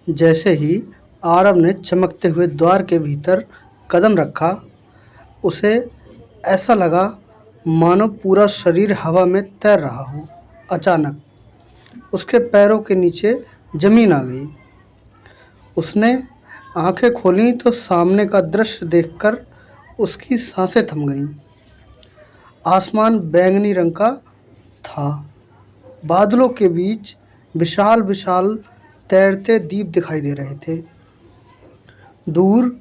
जैसे ही आरव ने चमकते हुए द्वार के भीतर कदम रखा, उसे ऐसा लगा मानो पूरा शरीर हवा में तैर रहा हो। अचानक उसके पैरों के नीचे जमीन आ गई। उसने आंखें खोलीं तो सामने का दृश्य देखकर उसकी सांसें थम गईं। आसमान बैंगनी रंग का था। बादलों के बीच विशाल विशाल तैरते द्वीप दिखाई दे रहे थे। दूर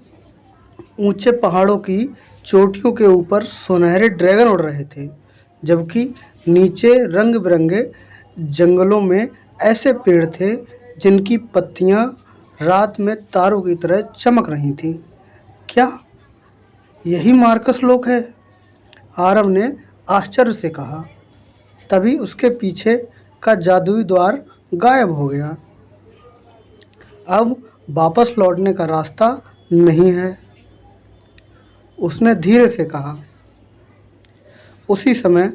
ऊंचे पहाड़ों की चोटियों के ऊपर सुनहरे ड्रैगन उड़ रहे थे, जबकि नीचे रंग बिरंगे जंगलों में ऐसे पेड़ थे जिनकी पत्तियां रात में तारों की तरह चमक रही थीं। क्या यही मार्कस लोक है? आरव ने आश्चर्य से कहा। तभी उसके पीछे का जादुई द्वार गायब हो गया। अब वापस लौटने का रास्ता नहीं है, उसने धीरे से कहा। उसी समय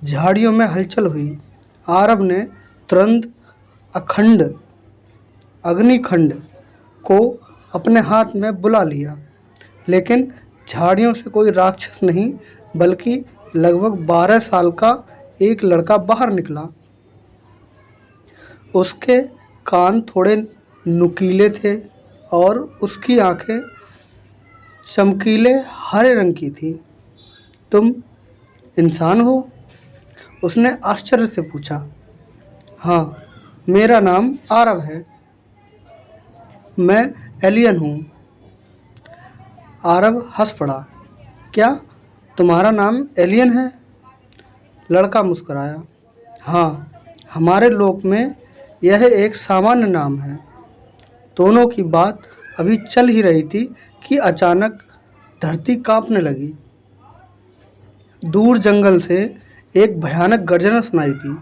झाड़ियों में हलचल हुई। आरव ने तुरंत अग्निखंड को अपने हाथ में बुला लिया, लेकिन झाड़ियों से कोई राक्षस नहीं बल्कि लगभग 12 साल का एक लड़का बाहर निकला। उसके कान थोड़े नुकीले थे और उसकी आंखें चमकीले हरे रंग की थीं। तुम इंसान हो? उसने आश्चर्य से पूछा। हाँ, मेरा नाम आरव है। मैं एलियन हूँ। आरव हंस पड़ा। क्या तुम्हारा नाम एलियन है? लड़का मुस्कुराया। हाँ, हमारे लोक में यह एक सामान्य नाम है। दोनों की बात अभी चल ही रही थी कि अचानक धरती कांपने लगी। दूर जंगल से एक भयानक गर्जना सुनाई दी।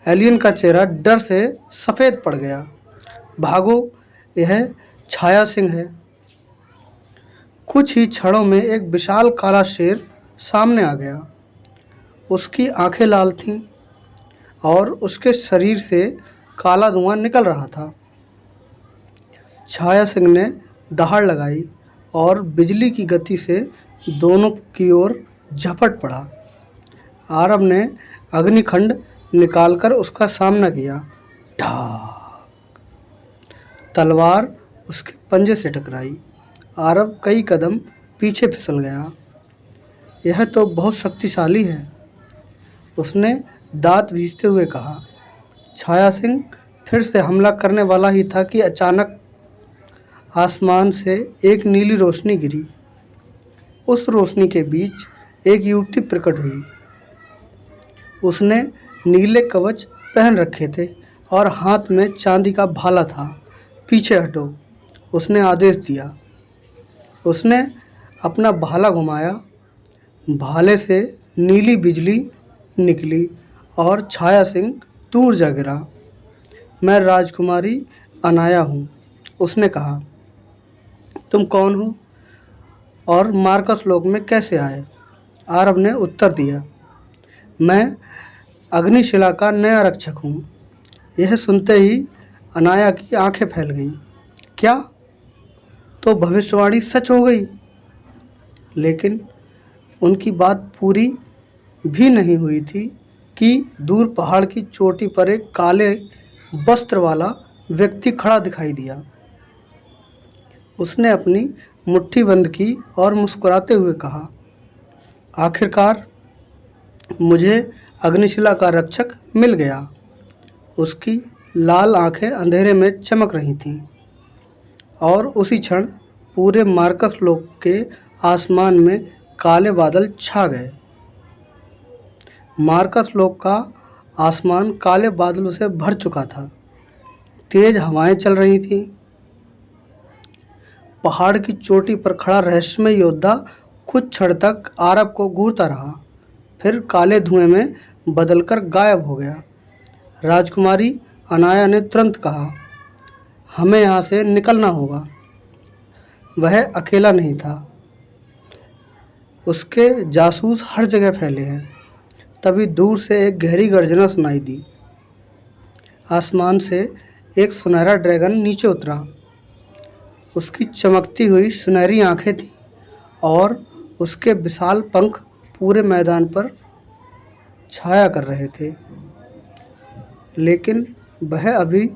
एलियन का चेहरा डर से सफ़ेद पड़ गया। भागो, यह छाया सिंह है। कुछ ही क्षणों में एक विशाल काला शेर सामने आ गया। उसकी आंखें लाल थीं और उसके शरीर से काला धुआं निकल रहा था। छाया सिंह ने दहाड़ लगाई और बिजली की गति से दोनों की ओर झपट पड़ा। आरव ने अग्निखंड निकालकर उसका सामना किया। ठाक! तलवार उसके पंजे से टकराई। आरव कई कदम पीछे फिसल गया। यह तो बहुत शक्तिशाली है, उसने दांत भींचते हुए कहा। छाया सिंह फिर से हमला करने वाला ही था कि अचानक आसमान से एक नीली रोशनी गिरी। उस रोशनी के बीच एक युवती प्रकट हुई। उसने नीले कवच पहन रखे थे और हाथ में चांदी का भाला था। पीछे हटो, उसने आदेश दिया। उसने अपना भाला घुमाया। भाले से नीली बिजली निकली और छाया सिंह दूर जा गिरा। मैं राजकुमारी अनाया हूँ, उसने कहा। तुम कौन हो और मार्कस लोक में कैसे आए? आरव ने उत्तर दिया। मैं अग्निशिला का नया रक्षक हूँ। यह सुनते ही अनाया की आंखें फैल गईं। क्या? तो भविष्यवाणी सच हो गई? लेकिन उनकी बात पूरी भी नहीं हुई थी कि दूर पहाड़ की चोटी पर एक काले वस्त्र वाला व्यक्ति खड़ा दिखाई दिया। उसने अपनी मुट्ठी बंद की और मुस्कुराते हुए कहा, आखिरकार मुझे अग्निशिला का रक्षक मिल गया। उसकी लाल आंखें अंधेरे में चमक रही थीं और उसी क्षण पूरे मार्कस लोक के आसमान में काले बादल छा गए। मार्कस लोक का आसमान काले बादलों से भर चुका था। तेज हवाएं चल रही थीं। पहाड़ की चोटी पर खड़ा रहस्यमय योद्धा कुछ क्षण तक आरव को घूरता रहा, फिर काले धुएं में बदलकर गायब हो गया। राजकुमारी अनाया ने तुरंत कहा, हमें यहाँ से निकलना होगा। वह अकेला नहीं था, उसके जासूस हर जगह फैले हैं। तभी दूर से एक गहरी गर्जना सुनाई दी। आसमान से एक सुनहरा ड्रैगन नीचे उतरा। उसकी चमकती हुई सुनहरी आंखें थीं और उसके विशाल पंख पूरे मैदान पर छाया कर रहे थे। लेकिन वह अभी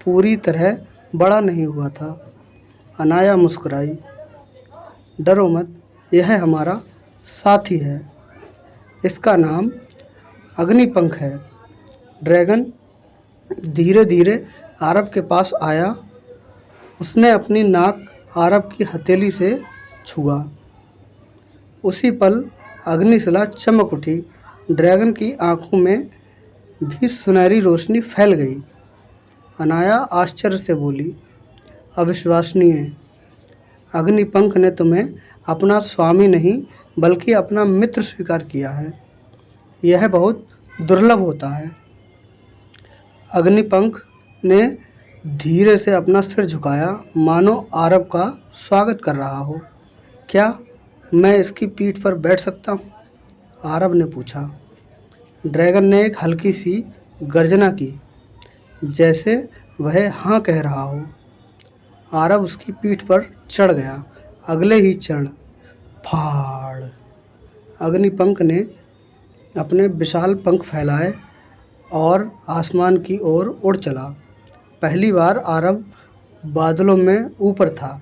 पूरी तरह बड़ा नहीं हुआ था। अनाया मुस्कुराई। डरो मत, यह हमारा साथी है। इसका नाम अग्निपंख है। ड्रैगन धीरे धीरे आरव के पास आया। उसने अपनी नाक आरव की हथेली से छुआ। उसी पल अग्निशिला चमक उठी। ड्रैगन की आंखों में भी सुनहरी रोशनी फैल गई। अनाया आश्चर्य से बोली, अविश्वसनीय! अग्निपंख ने तुम्हें अपना स्वामी नहीं बल्कि अपना मित्र स्वीकार किया है। यह बहुत दुर्लभ होता है। अग्निपंख ने धीरे से अपना सिर झुकाया, मानो आरव का स्वागत कर रहा हो। क्या मैं इसकी पीठ पर बैठ सकता हूँ? आरव ने पूछा। ड्रैगन ने एक हल्की सी गर्जना की, जैसे वह हाँ कह रहा हो। आरव उसकी पीठ पर चढ़ गया। अगले ही क्षण फाड़! अग्निपंख ने अपने विशाल पंख फैलाए और आसमान की ओर उड़ चला। पहली बार आरव बादलों में ऊपर था।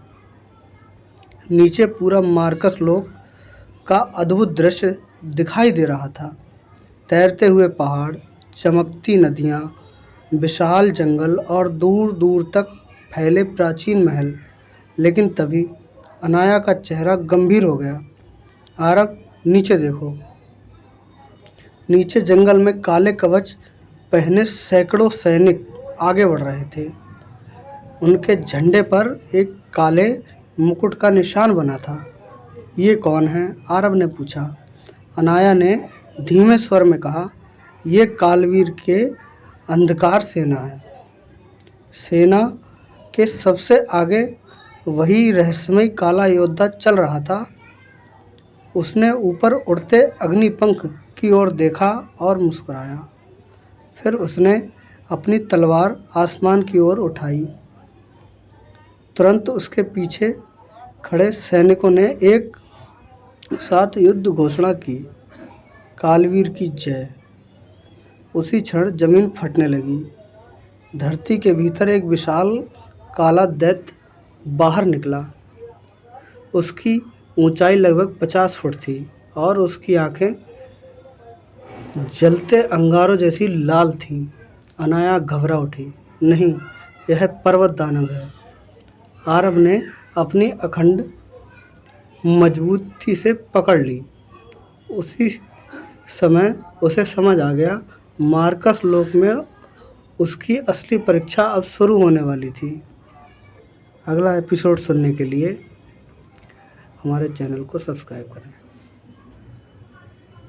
नीचे पूरा मार्कस लोक का अद्भुत दृश्य दिखाई दे रहा था। तैरते हुए पहाड़, चमकती नदियाँ, विशाल जंगल और दूर दूर तक फैले प्राचीन महल। लेकिन तभी अनाया का चेहरा गंभीर हो गया। आरव, नीचे देखो। नीचे जंगल में काले कवच पहने सैकड़ों सैनिक आगे बढ़ रहे थे। उनके झंडे पर एक काले मुकुट का निशान बना था। ये कौन है? आरव ने पूछा। अनाया ने धीमे स्वर में कहा, ये कालवीर के अंधकार सेना है। सेना के सबसे आगे वही रहस्यमय काला योद्धा चल रहा था। उसने ऊपर उड़ते अग्निपंख की ओर देखा और मुस्कुराया। फिर उसने अपनी तलवार आसमान की ओर उठाई। तुरंत उसके पीछे खड़े सैनिकों ने एक साथ युद्ध घोषणा की, कालवीर की जय। उसी क्षण जमीन फटने लगी। धरती के भीतर एक विशाल काला दैत्य बाहर निकला। उसकी ऊंचाई लगभग 50 फुट थी और उसकी आंखें जलते अंगारों जैसी लाल थीं। अनाया घबरा उठी। नहीं, यह पर्वत दानव है। आरव ने अपनी अखंड मजबूती से पकड़ ली। उसी समय उसे समझ आ गया, मार्कस लोक में उसकी असली परीक्षा अब शुरू होने वाली थी। अगला एपिसोड सुनने के लिए हमारे चैनल को सब्सक्राइब करें।